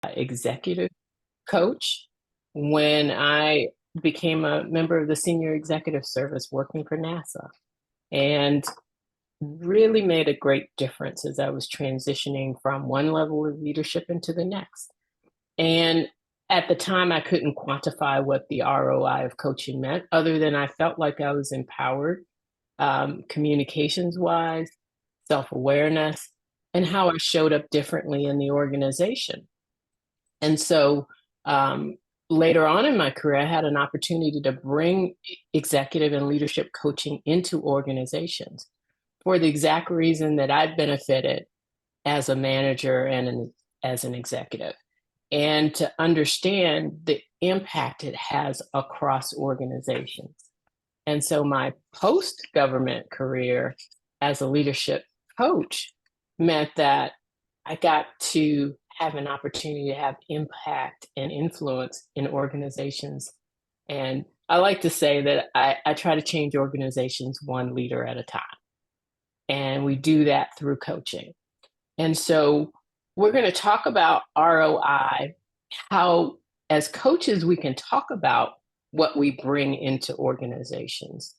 executive coach when I became a member of the senior executive service working for NASA, and really made a great difference as I was transitioning from one level of leadership into the next. And at the time, I couldn't quantify what the ROI of coaching meant, other than I felt like I was empowered, communications wise, self awareness, and how I showed up differently in the organization. And so later on in my career, I had an opportunity to bring executive and leadership coaching into organizations for the exact reason that I'd benefited as a manager and as an executive, and to understand the impact it has across organizations. And so my post government career as a leadership coach meant that I got to have an opportunity to have impact and influence in organizations. And I like to say that I try to change organizations one leader at a time. And we do that through coaching. And so we're going to talk about ROI, how as coaches we can talk about what we bring into organizations.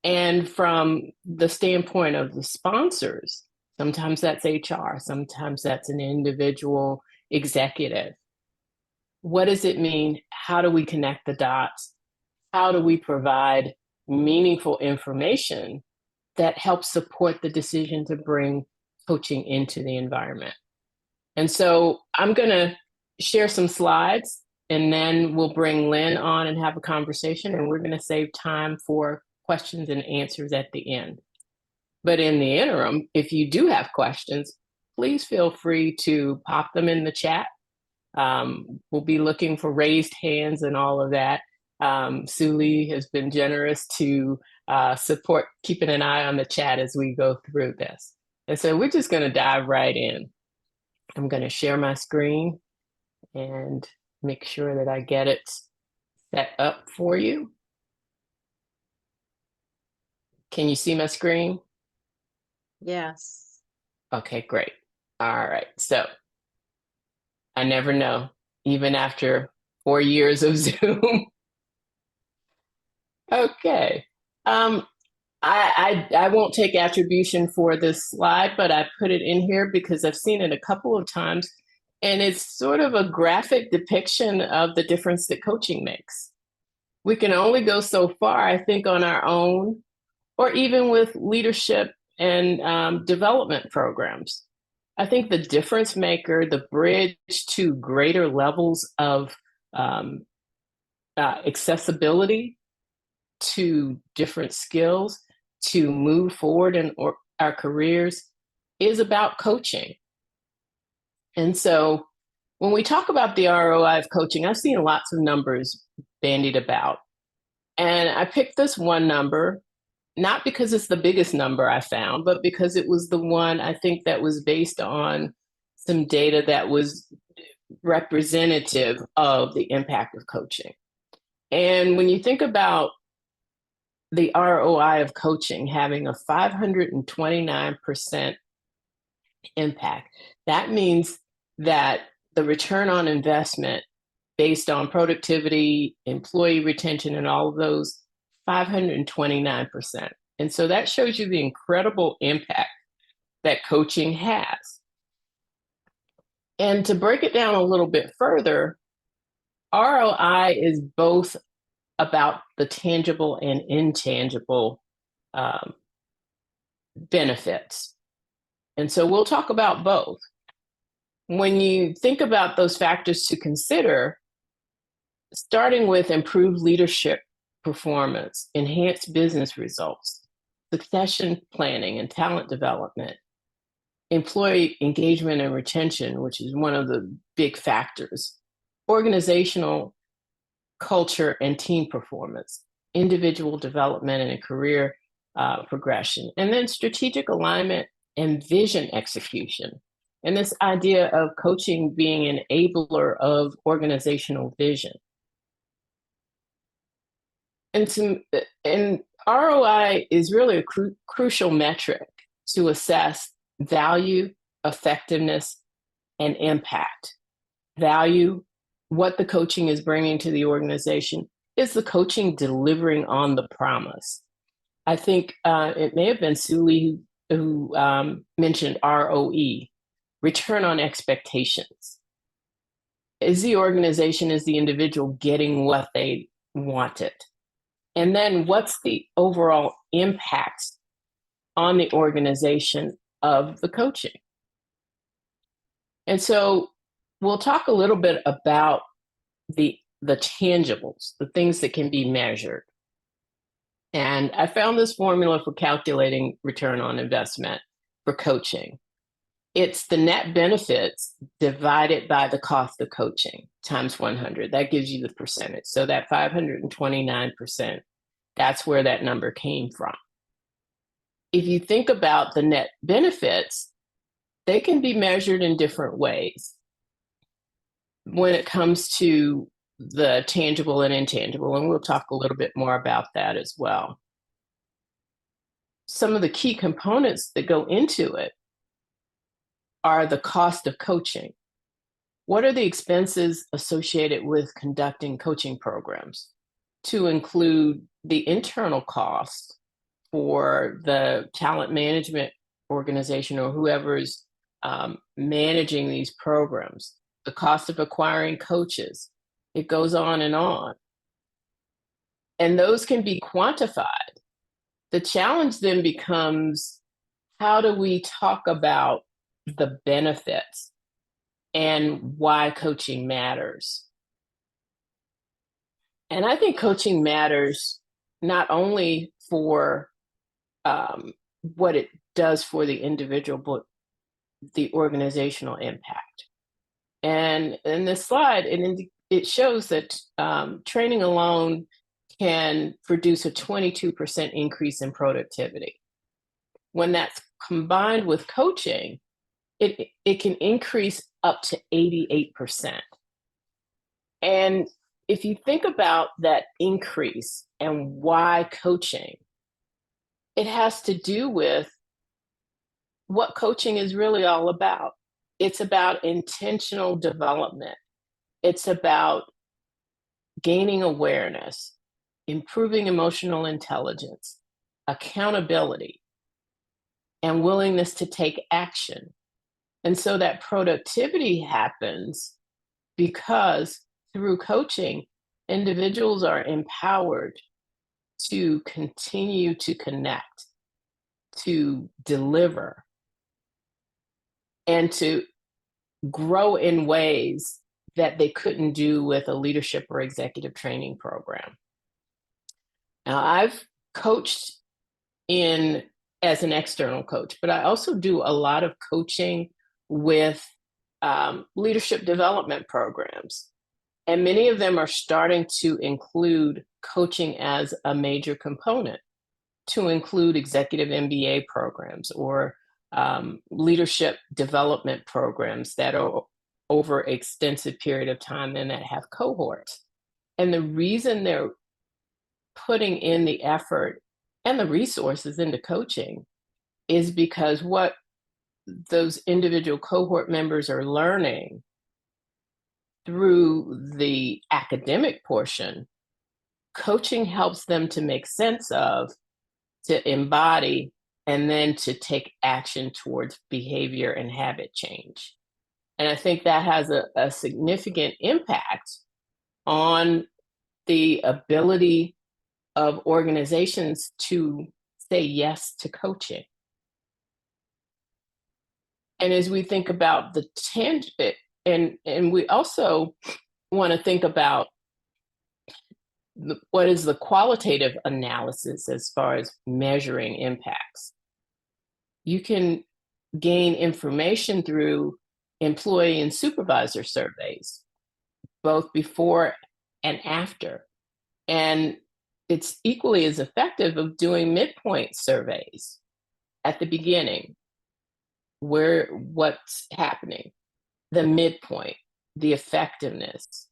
And from the standpoint of the sponsors, sometimes that's HR, sometimes that's an individual executive. What does it mean? How do we connect the dots? How do we provide meaningful information that helps support the decision to bring coaching into the environment? And so I'm going to share some slides, and then we'll bring Lynn on and have a conversation, and we're going to save time for questions and answers at the end. But in the interim, if you do have questions, please feel free to pop them in the chat. We'll be looking for raised hands and all of that. Suli has been generous to support keeping an eye on the chat as we go through this. And so we're just going to dive right in. I'm going to share my screen and make sure that I get it set up for you. Can you see my screen? Yes. Okay, great. All right. So I never know, even after 4 years of Zoom. Okay. I won't take attribution for this slide, but I put it in here because I've seen it a couple of times, and it's sort of a graphic depiction of the difference that coaching makes. We can only go so far, I think, on our own, or even with leadership and development programs. I think the difference maker, the bridge to greater levels of accessibility to different skills to move forward in our careers is about coaching. And so when we talk about the ROI of coaching, I've seen lots of numbers bandied about. And I picked this one number, not because it's the biggest number I found, but because it was the one I think that was based on some data that was representative of the impact of coaching. And when you think about the ROI of coaching having a 529% impact, that means that the return on investment based on productivity, employee retention, and all of those, 529%. And so that shows you the incredible impact that coaching has. And to break it down a little bit further, ROI is both about the tangible and intangible benefits. And so we'll talk about both. When you think about those factors to consider, starting with improved leadership performance, enhanced business results, succession planning and talent development, employee engagement and retention, which is one of the big factors, organizational culture and team performance, individual development and career progression, and then strategic alignment and vision execution. And this idea of coaching being an enabler of organizational vision. And ROI is really a crucial metric to assess value, effectiveness, and impact. value, what the coaching is bringing to the organization. Is the coaching delivering on the promise? I think it may have been Suli who mentioned ROE, return on expectations. Is the organization, is the individual getting what they wanted? And then what's the overall impact on the organization of the coaching? And so we'll talk a little bit about the tangibles, the things that can be measured. And I found this formula for calculating return on investment for coaching. It's the net benefits divided by the cost of coaching times 100. That gives you the percentage. So that 529%, that's where that number came from. If you think about the net benefits, they can be measured in different ways when it comes to the tangible and intangible, and we'll talk a little bit more about that as well. Some of the key components that go into it are the cost of coaching. What are the expenses associated with conducting coaching programs, to include the internal cost for the talent management organization or whoever's managing these programs, the cost of acquiring coaches. It goes on and on. And those can be quantified. The challenge then becomes, how do we talk about the benefits and why coaching matters? And I think coaching matters not only for what it does for the individual, but the organizational impact. And in this slide, it shows that training alone can produce a 22% increase in productivity. When that's combined with coaching, it can increase up to 88%. And if you think about that increase and why coaching, it has to do with what coaching is really all about. It's about intentional development. It's about gaining awareness, improving emotional intelligence, accountability, and willingness to take action. And so that productivity happens because through coaching, individuals are empowered to continue to connect, to deliver, and to grow in ways that they couldn't do with a leadership or executive training program. Now, I've coached as an external coach, but I also do a lot of coaching with leadership development programs. And many of them are starting to include coaching as a major component, to include executive MBA programs or leadership development programs that are over an extensive period of time and that have cohorts. And the reason they're putting in the effort and the resources into coaching is because what those individual cohort members are learning through the academic portion, coaching helps them to make sense of, to embody, and then to take action towards behavior and habit change. And I think that has a significant impact on the ability of organizations to say yes to coaching. And as we think about the and we also want to think about what is the qualitative analysis as far as measuring impacts. You can gain information through employee and supervisor surveys, both before and after. And it's equally as effective of doing midpoint surveys at the beginning, what's happening, the midpoint, the effectiveness.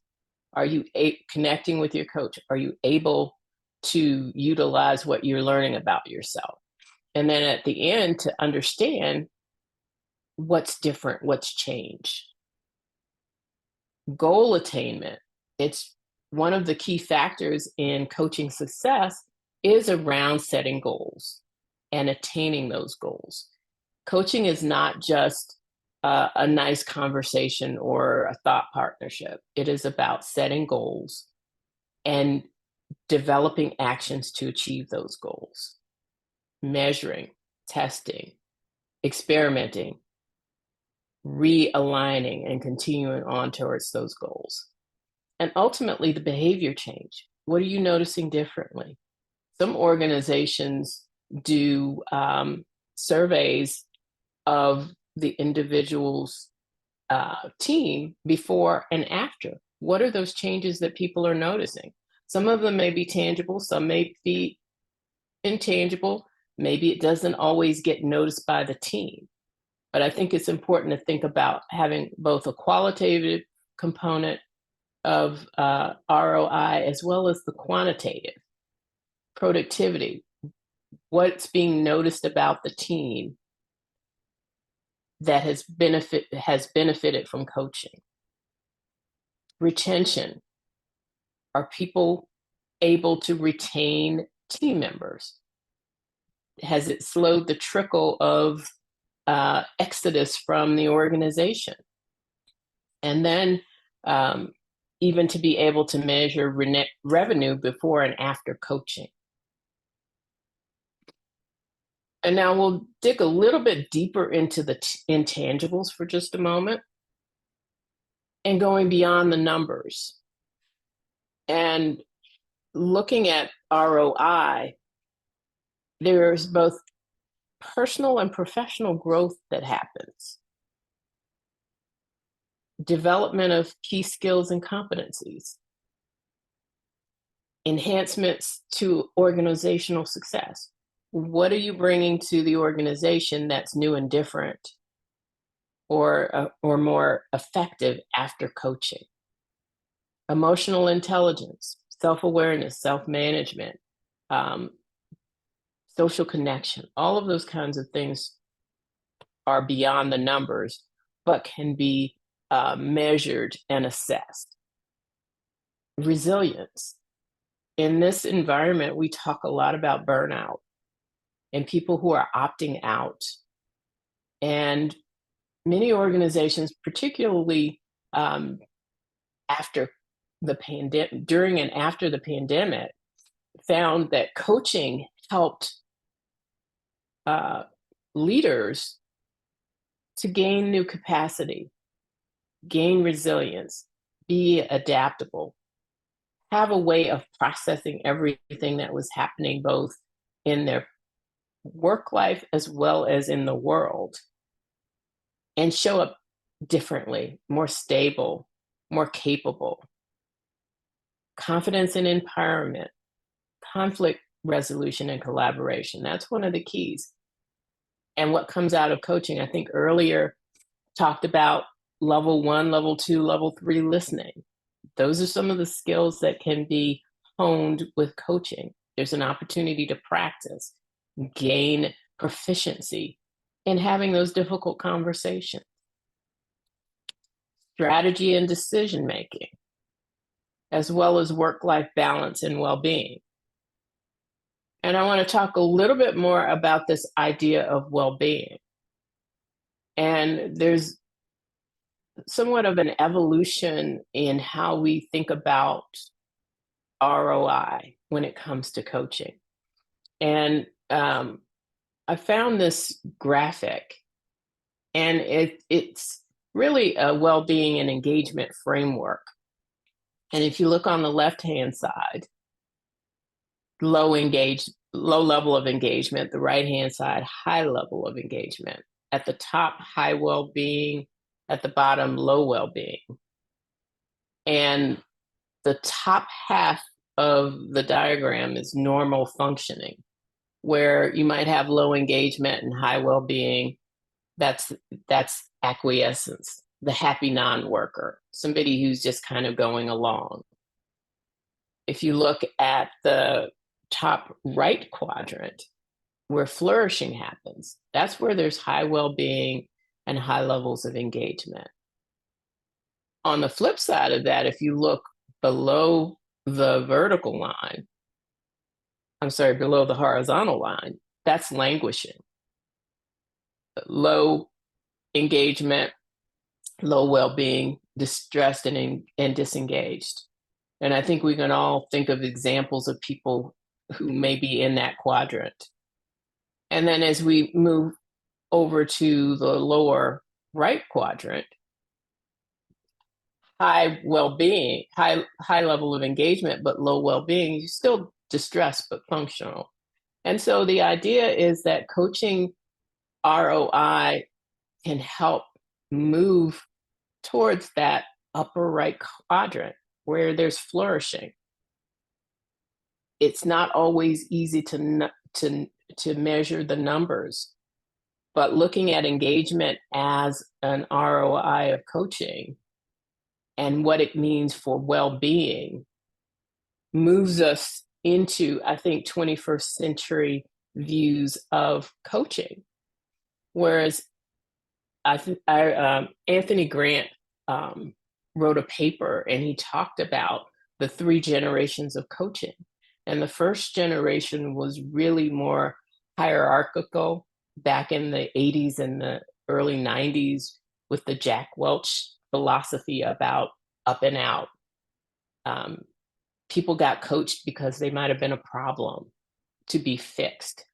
Are you connecting with your coach? Are you able to utilize what you're learning about yourself? And then at the end, to understand what's different, what's changed. Goal attainment. It's one of the key factors in coaching success is around setting goals and attaining those goals. Coaching is not just a nice conversation or a thought partnership. It is about setting goals and developing actions to achieve those goals, measuring, testing, experimenting, realigning, and continuing on towards those goals. And ultimately, the behavior change. What are you noticing differently? Some organizations do surveys of the individual's team before and after. What are those changes that people are noticing? Some of them may be tangible, some may be intangible. Maybe it doesn't always get noticed by the team. But I think it's important to think about having both a qualitative component of ROI as well as the quantitative. Productivity, what's being noticed about the team that has benefited from coaching. Retention, are people able to retain team members? Has it slowed the trickle of exodus from the organization? And then even to be able to measure revenue before and after coaching. And now we'll dig a little bit deeper into the intangibles for just a moment and going beyond the numbers and looking at ROI. There's both personal and professional growth that happens. Development of key skills and competencies. Enhancements to organizational success. What are you bringing to the organization that's new and different or more effective after coaching? Emotional intelligence, self-awareness, self-management, social connection, all of those kinds of things are beyond the numbers, but can be measured and assessed. Resilience. In this environment, we talk a lot about burnout and people who are opting out. And many organizations, particularly after the pandemic, during and after the pandemic, found that coaching helped leaders to gain new capacity, gain resilience, be adaptable, have a way of processing everything that was happening both in their work life as well as in the world, and show up differently, more stable, more capable. Confidence and empowerment, conflict resolution and collaboration. That's one of the keys. And what comes out of coaching, I think earlier talked about level 1, level 2, level 3 listening. Those are some of the skills that can be honed with coaching. There's an opportunity to practice, gain proficiency in having those difficult conversations. Strategy and decision making, as well as work-life balance and well-being. And I want to talk a little bit more about this idea of well-being. And there's somewhat of an evolution in how we think about ROI when it comes to coaching. And I found this graphic, and it's really a well-being and engagement framework. And if you look on the left-hand side, low level of engagement, the right-hand side, high level of engagement. At the top, high well-being, at the bottom, low well-being. And the top half of the diagram is normal functioning, where you might have low engagement and high well-being. That's acquiescence, the happy non-worker, somebody who's just kind of going along. If you look at the top right quadrant, where flourishing happens, that's where there's high well-being and high levels of engagement. On the flip side of that, if you look below the vertical line, below the horizontal line, that's languishing. Low engagement, low well-being, distressed and disengaged. And I think we can all think of examples of people who may be in that quadrant. And then as we move over to the lower right quadrant, high well-being, high level of engagement, but low well-being, you're still distressed but functional. And so the idea is that coaching ROI can help move towards that upper right quadrant where there's flourishing. It's not always easy to measure the numbers, but looking at engagement as an ROI of coaching and what it means for well-being moves us into, I think, 21st century views of coaching. Whereas Anthony Grant wrote a paper and he talked about the 3 generations of coaching. And the first generation was really more hierarchical back in the 80s and the early 90s with the Jack Welch philosophy about up and out. People got coached because they might have been a problem to be fixed.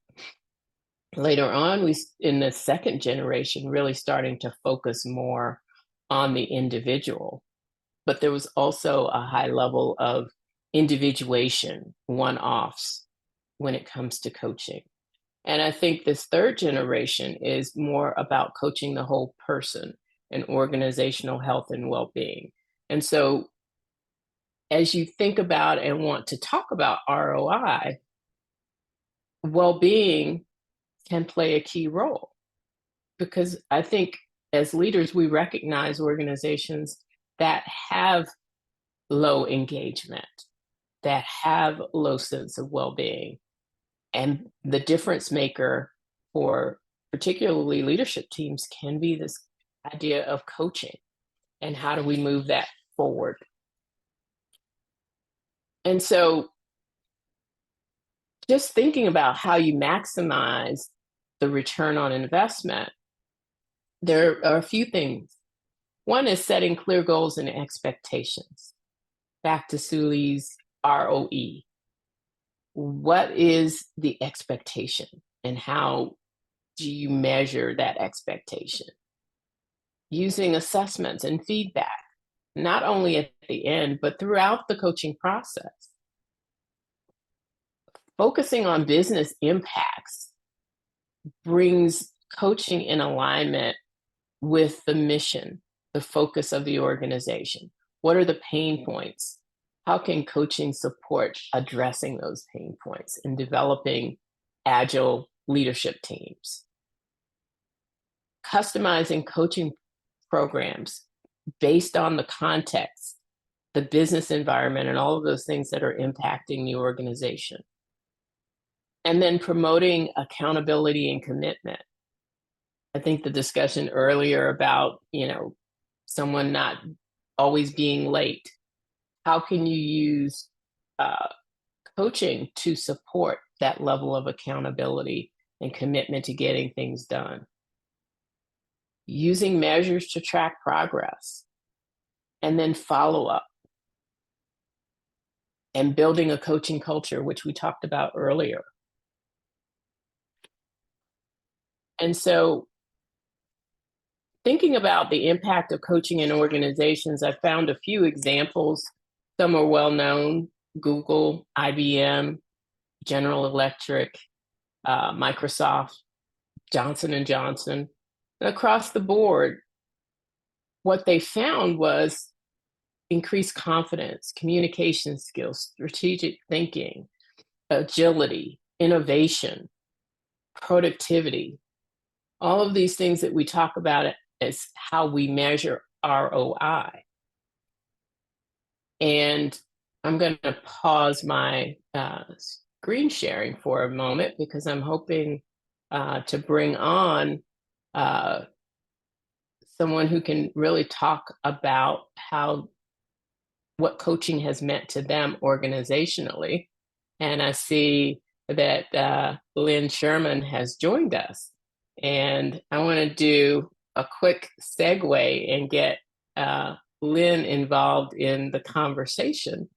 Later on, we in the second generation really starting to focus more on the individual, but there was also a high level of individuation, one-offs when it comes to coaching. And I think this third generation is more about coaching the whole person and organizational health and well-being. And so as you think about and want to talk about ROI, well-being can play a key role, because I think as leaders, we recognize organizations that have low engagement, that have low sense of well-being. And the difference maker for particularly leadership teams can be this idea of coaching and how do we move that forward. And so just thinking about how you maximize the return on investment, there are a few things. One is setting clear goals and expectations. Back to Sully's ROE. What is the expectation and how do you measure that expectation? Using assessments and feedback, not only at the end, but throughout the coaching process. Focusing on business impacts brings coaching in alignment with the mission, the focus of the organization. What are the pain points? How can coaching support addressing those pain points and developing agile leadership teams? Customizing coaching programs based on the context, the business environment, and all of those things that are impacting the organization. And then promoting accountability and commitment. I think the discussion earlier about, someone not always being late. How can you use coaching to support that level of accountability and commitment to getting things done? Using measures to track progress, and then follow up. And building a coaching culture, which we talked about earlier. And so thinking about the impact of coaching in organizations, I found a few examples. Some are well known: Google, IBM, General Electric, Microsoft, Johnson & Johnson. And across the board, what they found was increased confidence, communication skills, strategic thinking, agility, innovation, productivity. All of these things that we talk about as how we measure ROI. And I'm going to pause my screen sharing for a moment because I'm hoping to bring on someone who can really talk about what coaching has meant to them organizationally. And I see that Lynn Sherman has joined us. And I want to do a quick segue and get Lynn involved in the conversation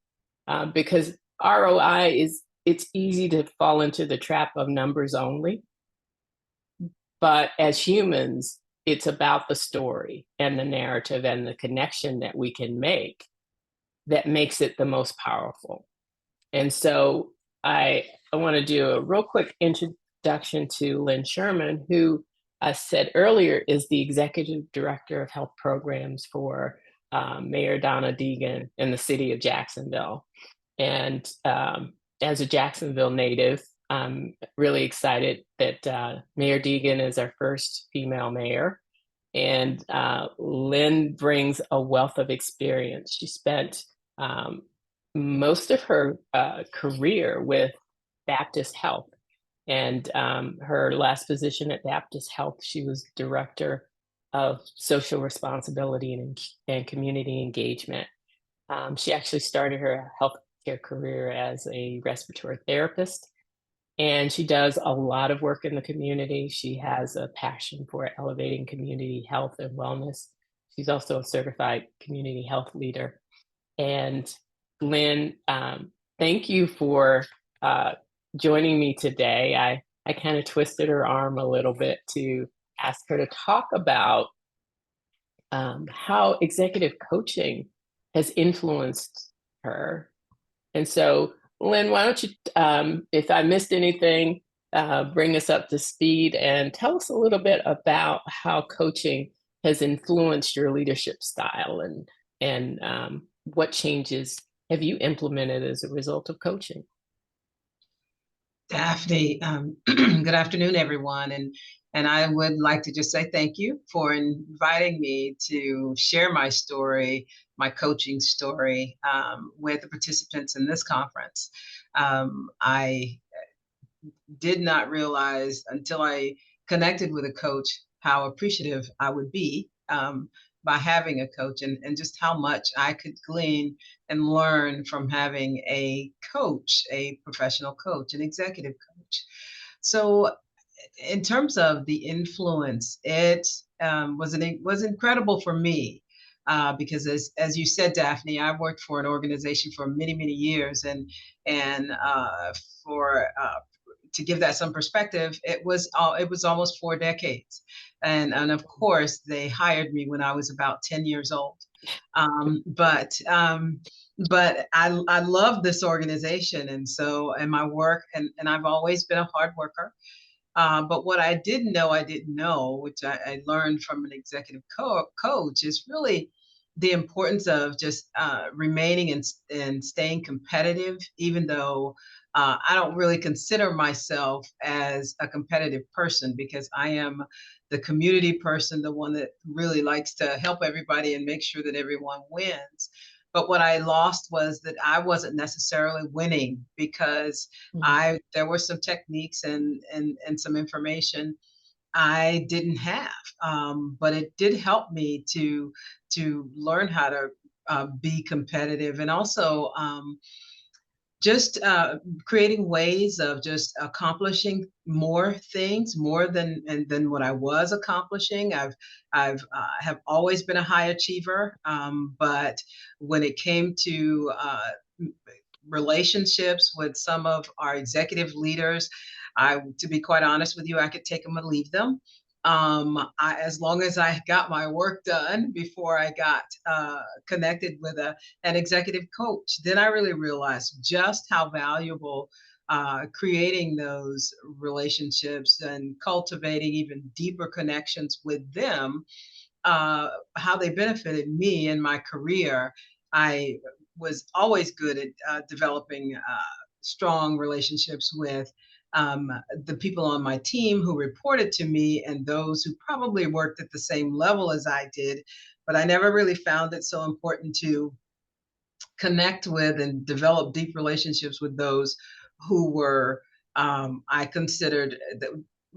because ROI it's easy to fall into the trap of numbers only. But as humans, it's about the story and the narrative and the connection that we can make that makes it the most powerful. And so I want to do a real quick introduction to Lynn Sherman, who I said earlier is the executive director of health programs for Mayor Donna Deegan in the city of Jacksonville. And as a Jacksonville native, I'm really excited that Mayor Deegan is our first female mayor. And Lynn brings a wealth of experience. She spent most of her career with Baptist Health. And her last position at Baptist Health, she was director of social responsibility and community engagement. She actually started her healthcare career as a respiratory therapist, and she does a lot of work in the community. She has a passion for elevating community health and wellness. She's also a certified community health leader. And Lynn, thank you for joining me today. I kind of twisted her arm a little bit to ask her to talk about how executive coaching has influenced her. And so, Lynn, why don't you, if I missed anything, bring us up to speed and tell us a little bit about how coaching has influenced your leadership style and what changes have you implemented as a result of coaching? Daphne, good afternoon, everyone. And I would like to just say thank you for inviting me to share my story, my coaching story, with the participants in this conference. I did not realize until I connected with a coach how appreciative I would be by having a coach, and just how much I could glean and learn from having a coach, a professional coach, an executive coach. So in terms of the influence, it was incredible for me. Because as you said, Daphne, I worked for an organization for many years, and for to give that some perspective, it was almost 4 decades, and of course they hired me when I was about 10 years old. But I love this organization, and my work, and I've always been a hard worker. But what I didn't know, which I learned from an executive coach, is really the importance of just remaining and staying competitive, even though I don't really consider myself as a competitive person, because I am the community person, the one that really likes to help everybody and make sure that everyone wins. But what I lost was that I wasn't necessarily winning, because there were some techniques and some information I didn't have, but it did help me to learn how to be competitive, and also just creating ways of just accomplishing more things, more than what I was accomplishing. I've have always been a high achiever, but when it came to relationships with some of our executive leaders, to be quite honest with you, I could take them and leave them. As long as I got my work done before I got connected with an executive coach, then I really realized just how valuable creating those relationships and cultivating even deeper connections with them, how they benefited me in my career. I was always good at developing strong relationships with the people on my team who reported to me, and those who probably worked at the same level as I did. But I never really found it so important to connect with and develop deep relationships with those who were, I considered,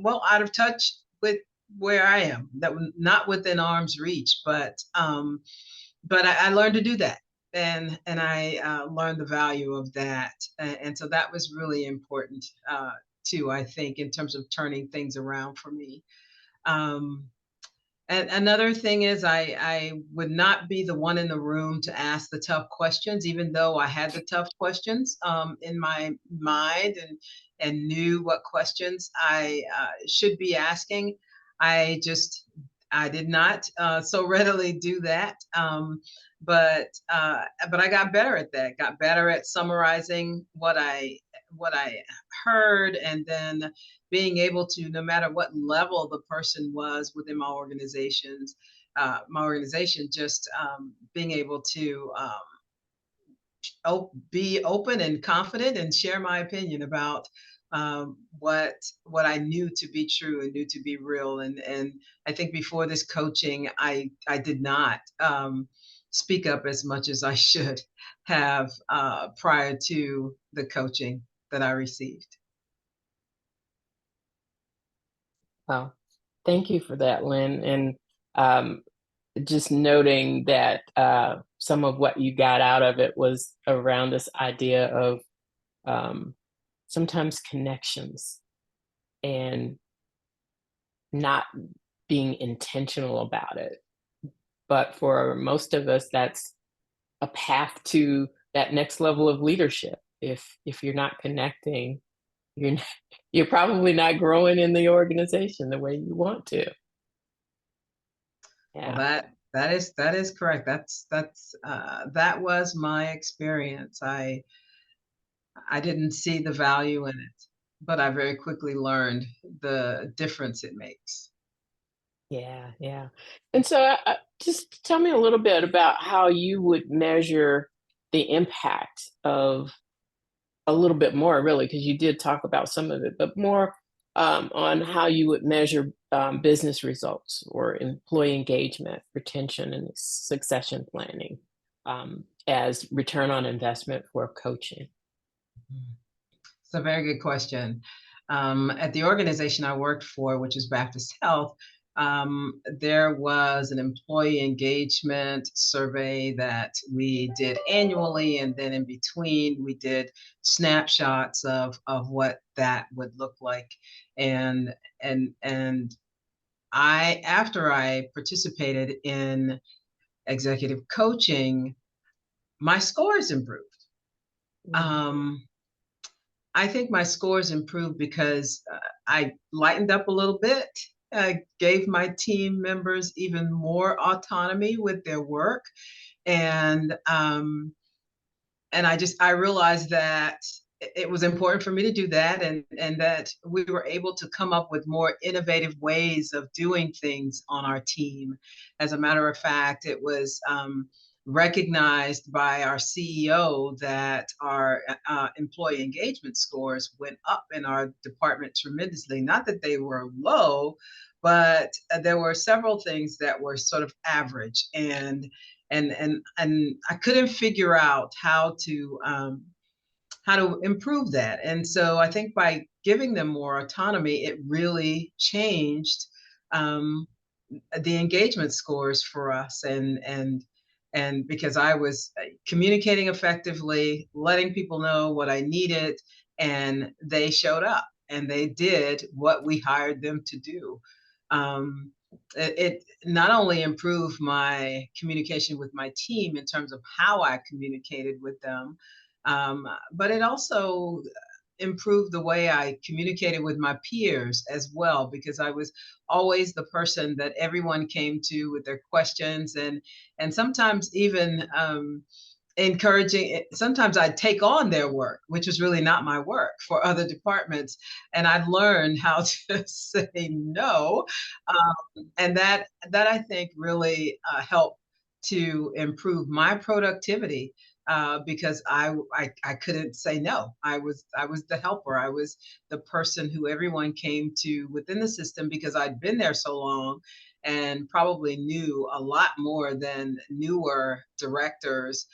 out of touch with where I am, not within arm's reach, but I learned to do that, and I learned the value of that, and so that was really important too. I think in terms of turning things around for me. Um, and another thing is, I would not be the one in the room to ask the tough questions, even though I had the tough questions in my mind and knew what questions I should be asking. I just I did not so readily do that. But but I got better at that. Got better at summarizing what I heard, and then being able to, no matter what level the person was within my organization, just being able to be open and confident and share my opinion about what I knew to be true and knew to be real. And I think before this coaching, I did not speak up as much as I should have prior to the coaching that I received. Well, thank you for that, Lynn. And um, just noting that some of what you got out of it was around this idea of um, sometimes connections and not being intentional about it. But for most of us, that's a path to that next level of leadership. If you're not connecting, you're not, you're probably not growing in the organization the way you want to. Well, Yeah. that is correct. That was my experience. I didn't see the value in it, but I very quickly learned the difference it makes. Yeah, yeah. And so just tell me a little bit about how you would measure the impact of a little bit more, really, because you did talk about some of it, but more on how you would measure business results or employee engagement, retention, and succession planning as return on investment for coaching. It's a very good question. At the organization I worked for, which is Baptist Health, there was an employee engagement survey that we did annually, and then in between, we did snapshots of what that would look like. And and after I participated in executive coaching, my scores improved. Mm. Um, I think my scores improved because I lightened up a little bit, gave my team members even more autonomy with their work, and I realized that it was important for me to do that, and that we were able to come up with more innovative ways of doing things on our team. As a matter of fact, it was recognized by our CEO that our employee engagement scores went up in our department tremendously. Not that they were low, but there were several things that were sort of average, and I couldn't figure out how to improve that. And so I think by giving them more autonomy, it really changed um, the engagement scores for us, and because I was communicating effectively, letting people know what I needed, and they showed up and they did what we hired them to do. Um, it not only improved my communication with my team in terms of how I communicated with them, but it also improved the way I communicated with my peers as well, because I was always the person that everyone came to with their questions, and sometimes even encouraging sometimes I'd take on their work, which was really not my work, for other departments, and I'd learn how to say no. And that I think really helped to improve my productivity, because I couldn't say no. I was the helper. I was the person who everyone came to within the system, because I'd been there so long and probably knew a lot more than newer directors,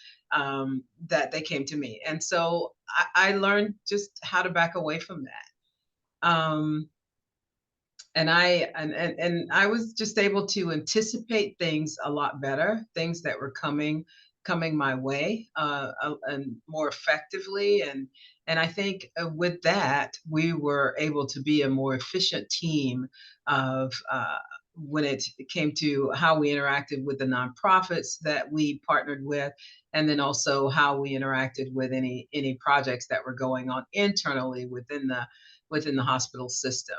that they came to me. And so I learned just how to back away from that. Um, And I was just able to anticipate things a lot better, things that were coming my way, and more effectively. And I think with that, we were able to be a more efficient team of when it came to how we interacted with the nonprofits that we partnered with, and then also how we interacted with any projects that were going on internally within the hospital system.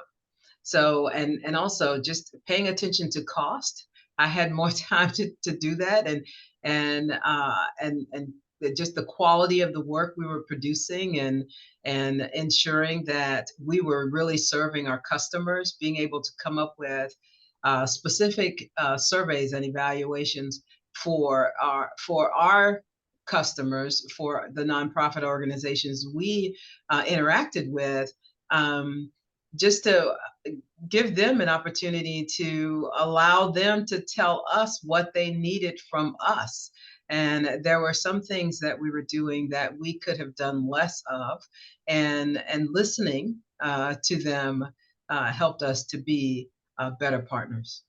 So, and also just paying attention to cost. I had more time to do that, and just the quality of the work we were producing, and ensuring that we were really serving our customers, being able to come up with specific surveys and evaluations for our customers, for the nonprofit organizations we interacted with, um, just to give them an opportunity to allow them to tell us what they needed from us. And there were some things that we were doing that we could have done less of, and listening to them helped us to be better partners.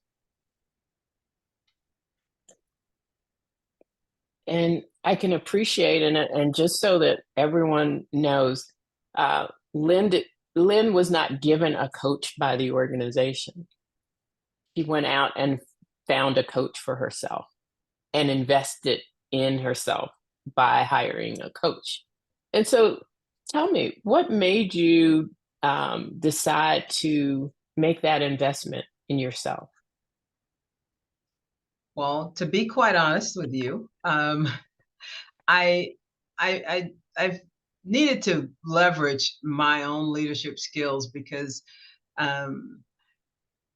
And I can appreciate, and just so that everyone knows, uh, Lynn, Lynn was not given a coach by the organization. She went out and found a coach for herself and invested in herself by hiring a coach. And so tell me, what made you decide to make that investment in yourself? Well, to be quite honest with you, I, I've needed to leverage my own leadership skills because, um,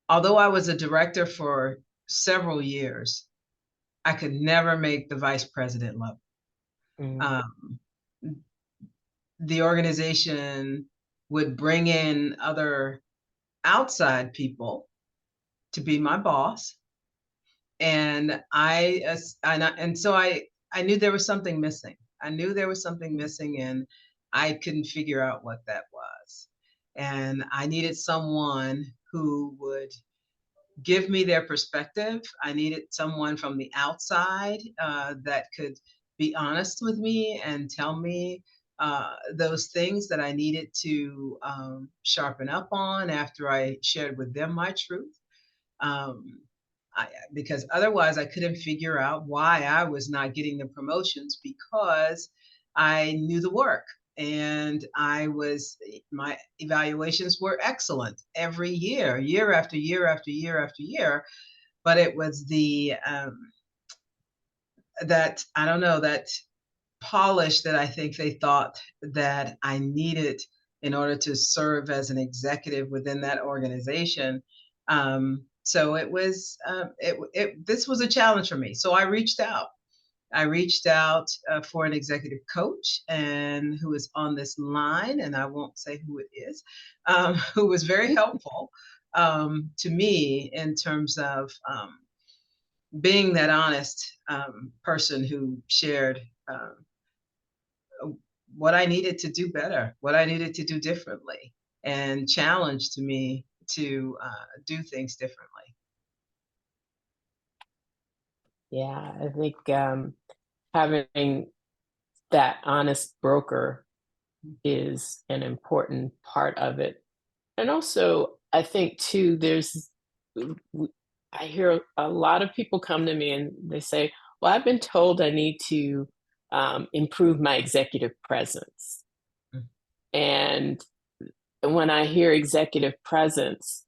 although I was a director for several years, I could never make the vice president level. Mm. Um, the organization would bring in other outside people to be my boss, and so I knew there was something missing. I knew there was something missing, and I couldn't figure out what that was. And I needed someone who would give me their perspective. I needed someone from the outside that could be honest with me and tell me those things that I needed to sharpen up on after I shared with them my truth. Um, because otherwise I couldn't figure out why I was not getting the promotions, because I knew the work, and my evaluations were excellent every year, year after year after year after year. But it was the that I don't know, that polish that I think they thought that I needed in order to serve as an executive within that organization. So this was a challenge for me. So I reached out. I reached out for an executive coach, and who is on this line, and I won't say who it is, who was very helpful to me in terms of being that honest person who shared what I needed to do better, what I needed to do differently, and challenged me to do things differently. Yeah, I think having that honest broker is an important part of it. And also, I think too, I hear a lot of people come to me and they say, well, I've been told I need to improve my executive presence. Mm. And when I hear executive presence,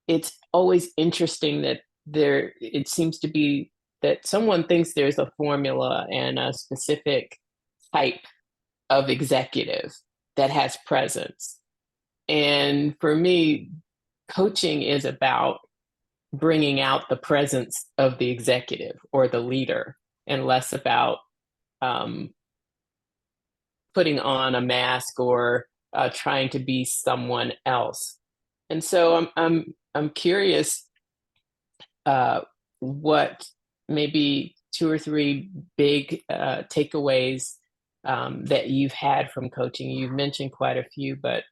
it's always interesting that it seems to be that someone thinks there's a formula and a specific type of executive that has presence. And for me, coaching is about bringing out the presence of the executive or the leader, and less about um, putting on a mask or trying to be someone else. And so I'm curious what maybe two or three big takeaways that you've had from coaching. You've mentioned quite a few, but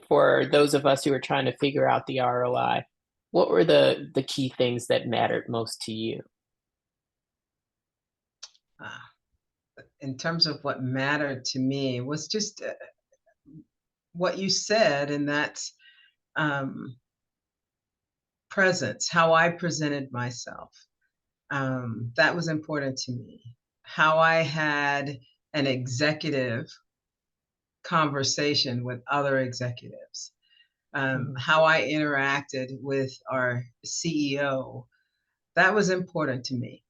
for those of us who are trying to figure out the ROI, what were the key things that mattered most to you? In terms of what mattered to me was just what you said, and that's presence, how I presented myself. That was important to me. How I had an executive conversation with other executives, how I interacted with our CEO, that was important to me.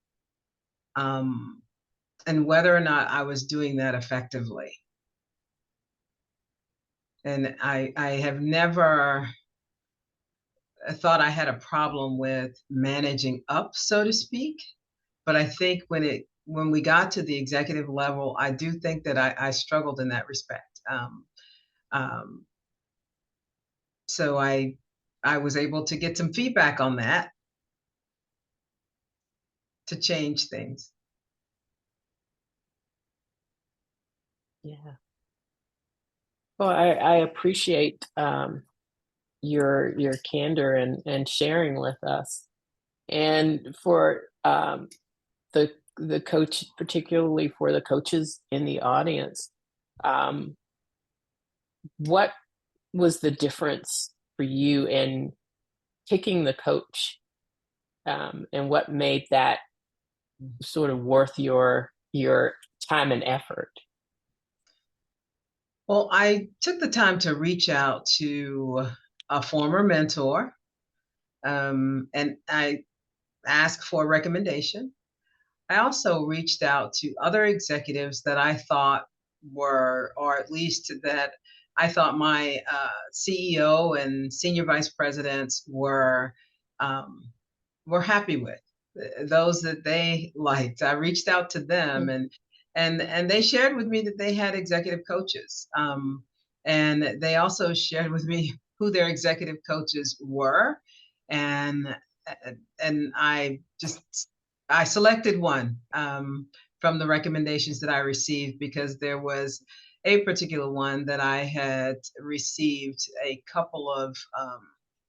And whether or not I was doing that effectively. And I have never thought I had a problem with managing up, so to speak. But I think when we got to the executive level, I do think that I struggled in that respect. So I was able to get some feedback on that to change things. Yeah. Well, I appreciate your candor and sharing with us. And for the coach, particularly for the coaches in the audience, um, what was the difference for you in picking the coach, and what made that sort of worth your time and effort? Well, I took the time to reach out to a former mentor, and I asked for a recommendation. I also reached out to other executives that I thought were, or at least that I thought my CEO and senior vice presidents um, were happy with, those that they liked. I reached out to them, and they shared with me that they had executive coaches, and they also shared with me who their executive coaches were, and and I selected one from the recommendations that I received, because there was a particular one that I had received a couple of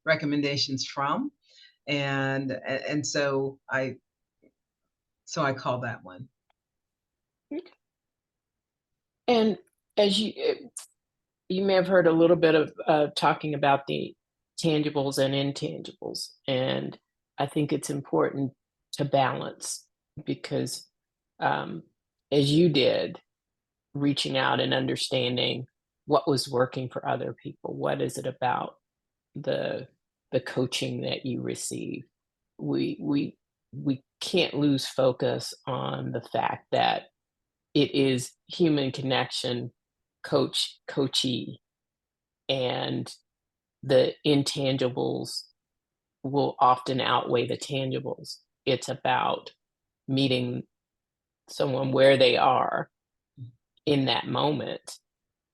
recommendations from, and so I call that one. And as you may have heard a little bit of talking about the tangibles and intangibles, and I think it's important to balance because, um, as you did, reaching out and understanding what was working for other people. What is it about the coaching that you receive? We can't lose focus on the fact that it is human connection, coachee, and the intangibles will often outweigh the tangibles. It's about meeting someone where they are in that moment,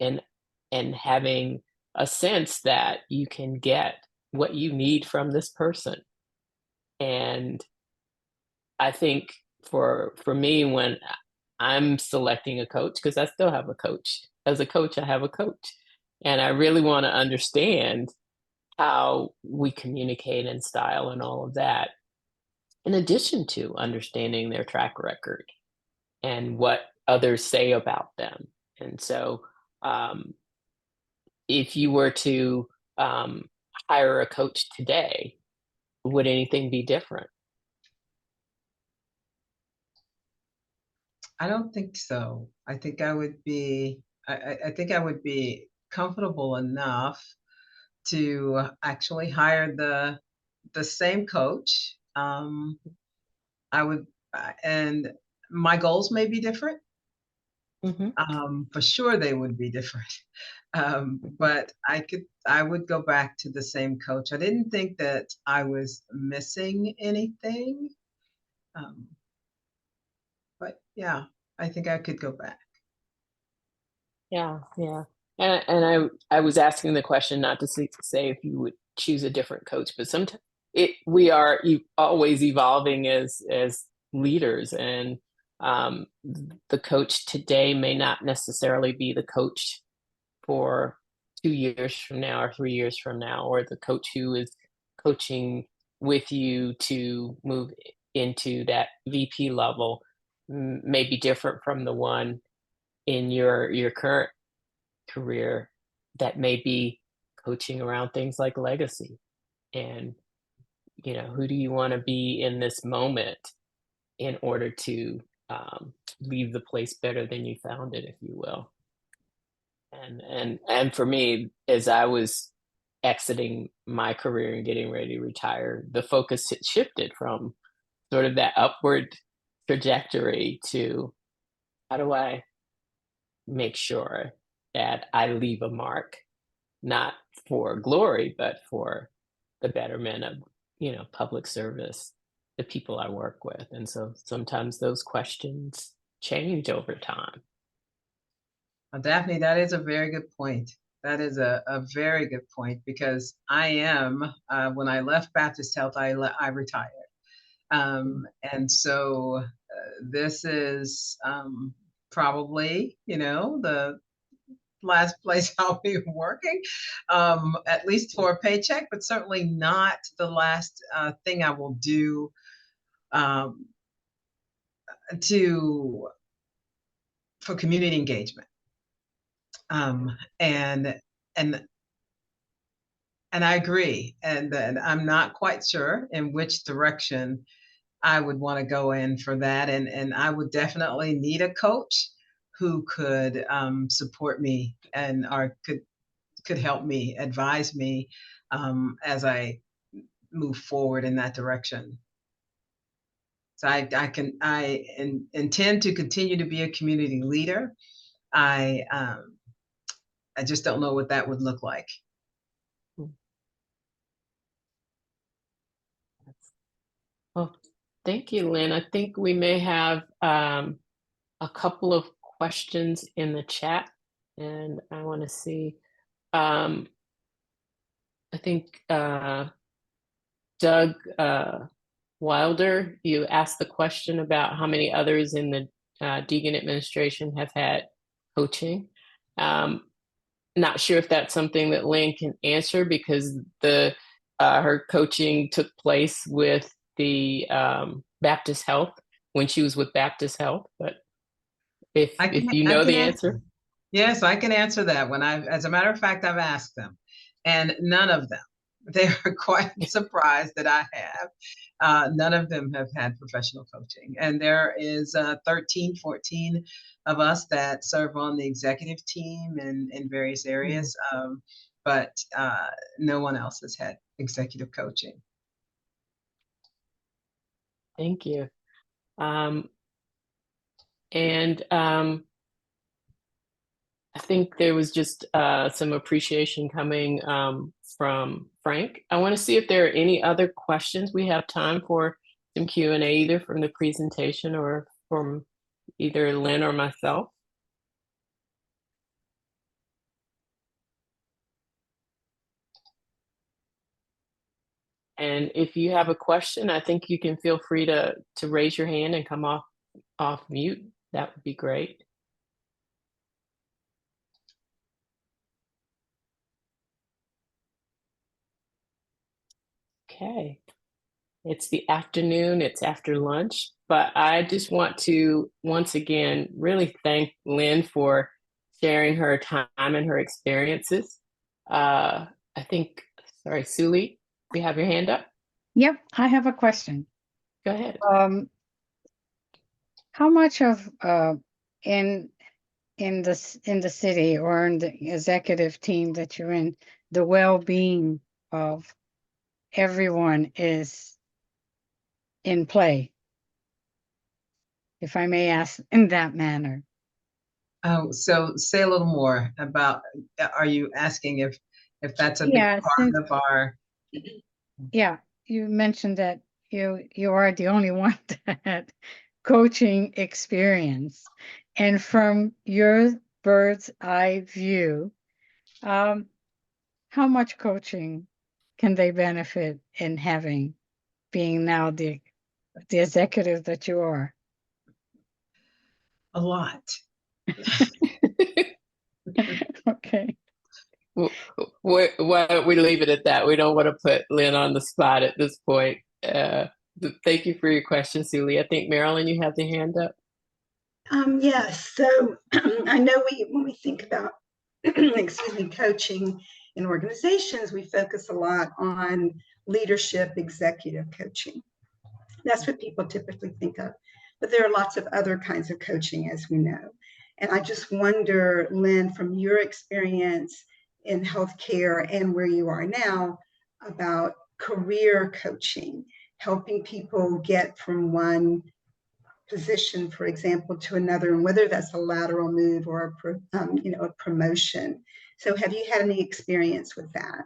and having a sense that you can get what you need from this person. And I think for me, when I'm selecting a coach, because I still have a coach. As a coach, I have a coach. And I really want to understand how we communicate and style and all of that, in addition to understanding their track record and what others say about them. And so, if you were to hire a coach today, would anything be different? I don't think so. I think I would be. I think I would be comfortable enough to actually hire the same coach. I would, and my goals may be different. Hmm. For sure, they would be different. But I would go back to the same coach. I didn't think that I was missing anything. Um, but yeah, I think I could go back. Yeah, yeah. And I was asking the question not to say if you would choose a different coach, but sometimes we are always evolving as leaders, and the coach today may not necessarily be the coach for 2 years from now or 3 years from now, or the coach who is coaching with you to move into that VP level may be different from the one in your current career that may be coaching around things like legacy. And who do you want to be in this moment in order to leave the place better than you found it, if you will. And for me, as I was exiting my career and getting ready to retire, the focus had shifted from sort of that upward trajectory to how do I make sure that I leave a mark, not for glory, but for the betterment of, public service, the people I work with. And so sometimes those questions change over time. Daphne, that is a very good point. That is a very good point, because I am, when I left Baptist Health, I retired. And so this is probably, the last place I'll be working, at least for a paycheck, but certainly not the last thing I will do for community engagement. And I agree, and I'm not quite sure in which direction I would want to go in for that, and I would definitely need a coach who could support me and or could help me, advise me as I move forward in that direction. So I intend to continue to be a community leader. I just don't know what that would look like. Well, thank you, Lynn. I think we may have a couple of questions in the chat, and I want to see. I think Doug Wilder, you asked the question about how many others in the Deegan administration have had coaching. Not sure if that's something that Lynn can answer, because her coaching took place with the Baptist Health when she was with Baptist Health. But if you know the answer. Yes, I can answer that one. As a matter of fact, I've asked them, and none of them. They are quite surprised that I have. None of them have had professional coaching. And there is 13, 14 of us that serve on the executive team in various areas, but no one else has had executive coaching. Thank you. I think there was just some appreciation coming from Frank. I want to see if there are any other questions. We have time for some Q&A, either from the presentation or from either Lynn or myself. And if you have a question, I think you can feel free to raise your hand and come off mute. That would be great. Okay. It's the afternoon, it's after lunch, but I just want to once again really thank Lynn for sharing her time and her experiences. I think, sorry, Suli, you have your hand up? Yep, I have a question. Go ahead. How much of in the city or in the executive team that you're in, the well-being of everyone is in play, if I may ask in that manner? Oh, so say a little more about, are you asking if that's a big part of our... Yeah, you mentioned that you are the only one that had coaching experience. And from your bird's eye view, how much coaching can they benefit in having, being now the executive that you are? A lot. Okay. Why don't we leave it at that? We don't want to put Lynn on the spot at this point. Thank you for your question, Suli. I think Marilyn, you have the hand up. Yes, so I know when we think about, excuse me, coaching in organizations, we focus a lot on leadership, executive coaching. That's what people typically think of. But there are lots of other kinds of coaching, as we know. And I just wonder, Lynn, from your experience in healthcare and where you are now, about career coaching, helping people get from one position, for example, to another, and whether that's a lateral move or a promotion. So have you had any experience with that?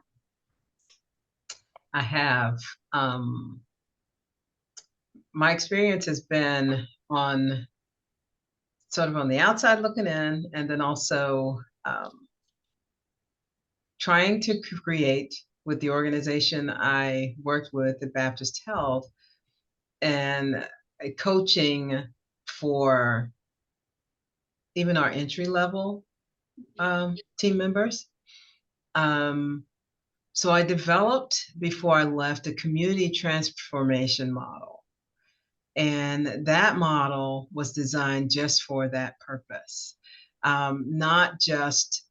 I have. My experience has been on sort of on the outside looking in, and then also trying to create with the organization I worked with at Baptist Health and a coaching for even our entry level team members. So I developed before I left a community transformation model. And that model was designed just for that purpose. Not just,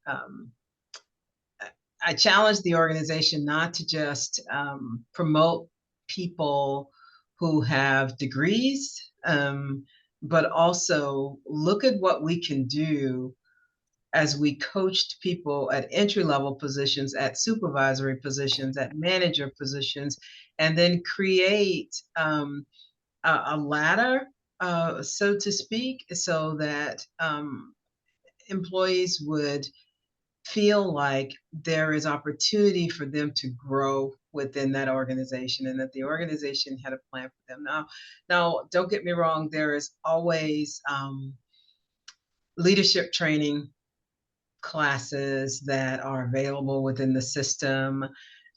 I challenged the organization not to just promote people who have degrees, but also look at what we can do as we coached people at entry-level positions, at supervisory positions, at manager positions, and then create a ladder, so to speak, so that employees would feel like there is opportunity for them to grow within that organization and that the organization had a plan for them. Now, don't get me wrong, there is always leadership training classes that are available within the system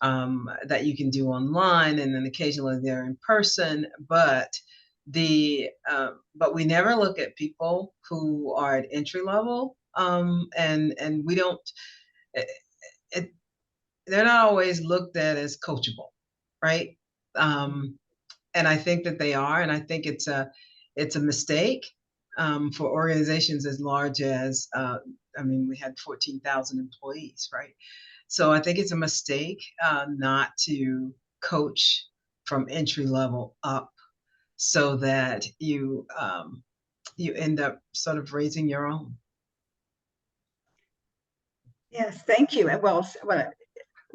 that you can do online, and then occasionally they're in person. But we never look at people who are at entry level, and we don't. They're not always looked at as coachable, right? And I think that they are, and I think it's a mistake for organizations as large as we had 14,000 employees, right? So I think it's a mistake not to coach from entry level up, so that you end up sort of raising your own. Yes, thank you. Well,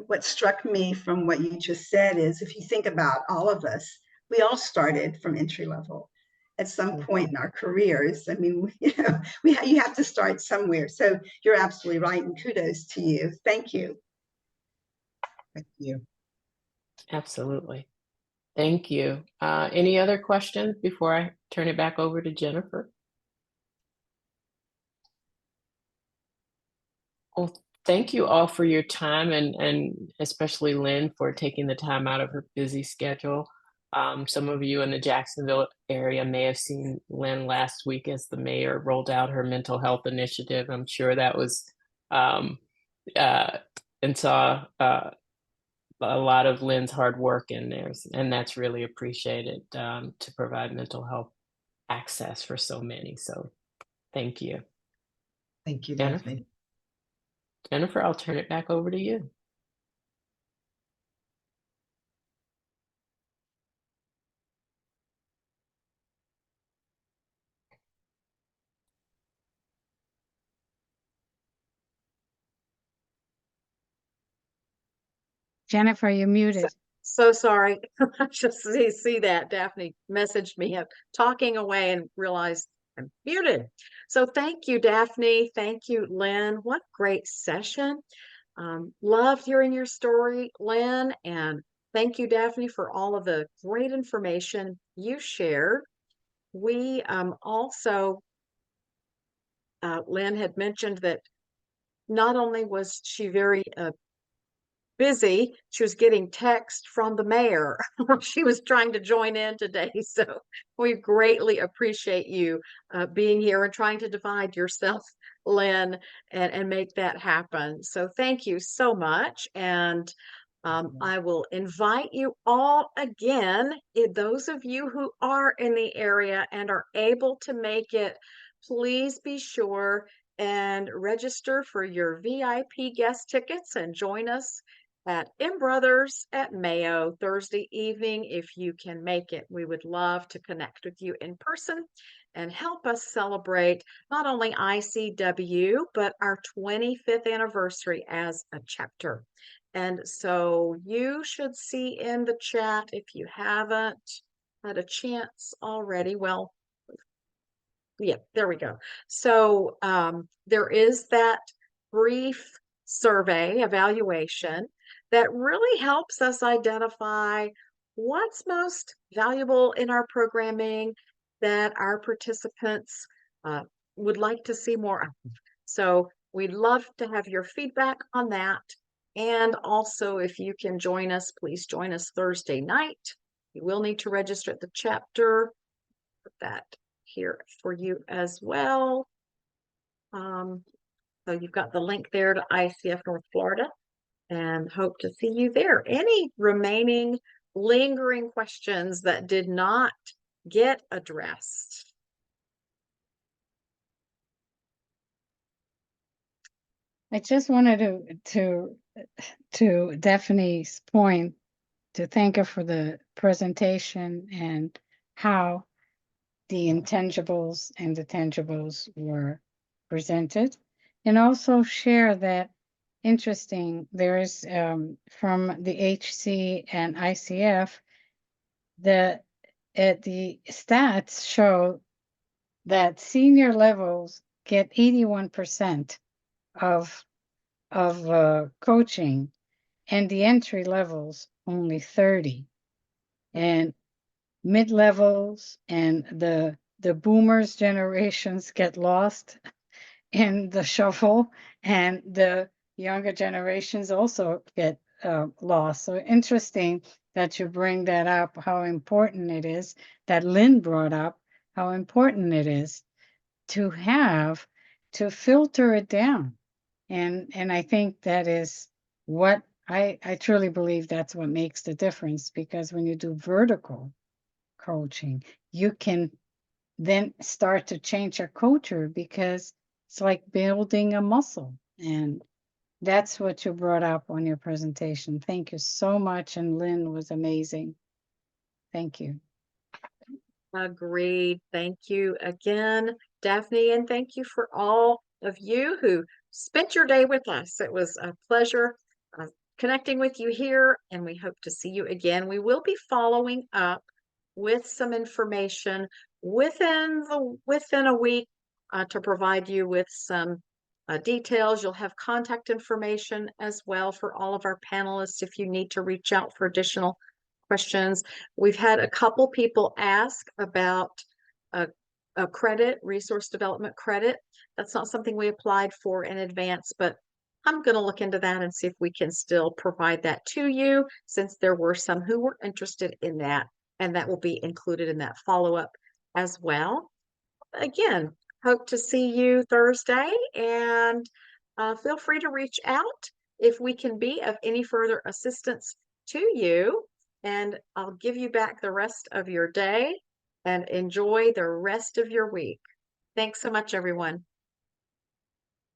what struck me from what you just said is, if you think about all of us, we all started from entry level at some point in our careers. I mean, you have to start somewhere. So you're absolutely right, and kudos to you. Thank you. Thank you. Absolutely. Thank you. Any other questions before I turn it back over to Jennifer? Well, thank you all for your time, and especially Lynn for taking the time out of her busy schedule. Some of you in the Jacksonville area may have seen Lynn last week as the mayor rolled out her mental health initiative. I'm sure that was and saw a lot of Lynn's hard work in there, and that's really appreciated to provide mental health access for so many. So thank you. Thank you, Jennifer? Daphne. Jennifer, I'll turn it back over to you. Jennifer, you're muted. So sorry. I just see that Daphne messaged me talking away and realized I'm muted. So thank you, Daphne. Thank you, Lynn. What great session. Love hearing your story, Lynn, and thank you, Daphne, for all of the great information you shared. We also, Lynn had mentioned that not only was she very busy. She was getting text from the mayor. She was trying to join in today. So we greatly appreciate you being here and trying to divide yourself, Lynn, and make that happen. So thank you so much. And I will invite you all again, those of you who are in the area and are able to make it, please be sure and register for your VIP guest tickets and join us at M Brothers at Mayo Thursday evening if you can make it. We would love to connect with you in person and help us celebrate not only ICW, but our 25th anniversary as a chapter. And so you should see in the chat, if you haven't had a chance already, well, yeah, there we go. So there is that brief survey evaluation that really helps us identify what's most valuable in our programming that our participants would like to see more of. So we'd love to have your feedback on that. And also, if you can join us, please join us Thursday night. You will need to register at the chapter. Put that here for you as well. So you've got the link there to ICF North Florida and hope to see you there. Any remaining lingering questions that did not get addressed? I just wanted to Daphne's point, to thank her for the presentation and how the intangibles and the tangibles were presented, and also share that interesting, there is from the HC and ICF, the stats show that senior levels get 81% of coaching, and the entry levels only 30, and mid-levels and the boomers generations get lost in the shuffle, and the younger generations also get lost. So interesting that you bring that up, how important it is, that Lynn brought up, how important it is to filter it down. And I think that is what I truly believe that's what makes the difference, because when you do vertical coaching, you can then start to change your culture, because it's like building a muscle. And that's what you brought up on your presentation. Thank you so much. And Lynn was amazing. Thank you. Agreed. Thank you again, Daphne, and thank you for all of you who spent your day with us. It was a pleasure connecting with you here, and we hope to see you again. We will be following up with some information within a week to provide you with some details. You'll have contact information as well for all of our panelists if you need to reach out for additional questions. We've had a couple people ask about a credit, resource development credit. That's not something we applied for in advance, but I'm going to look into that and see if we can still provide that to you, since there were some who were interested in that, and that will be included in that follow-up as well. Again, hope to see you Thursday, and feel free to reach out if we can be of any further assistance to you. And I'll give you back the rest of your day and enjoy the rest of your week. Thanks so much, everyone.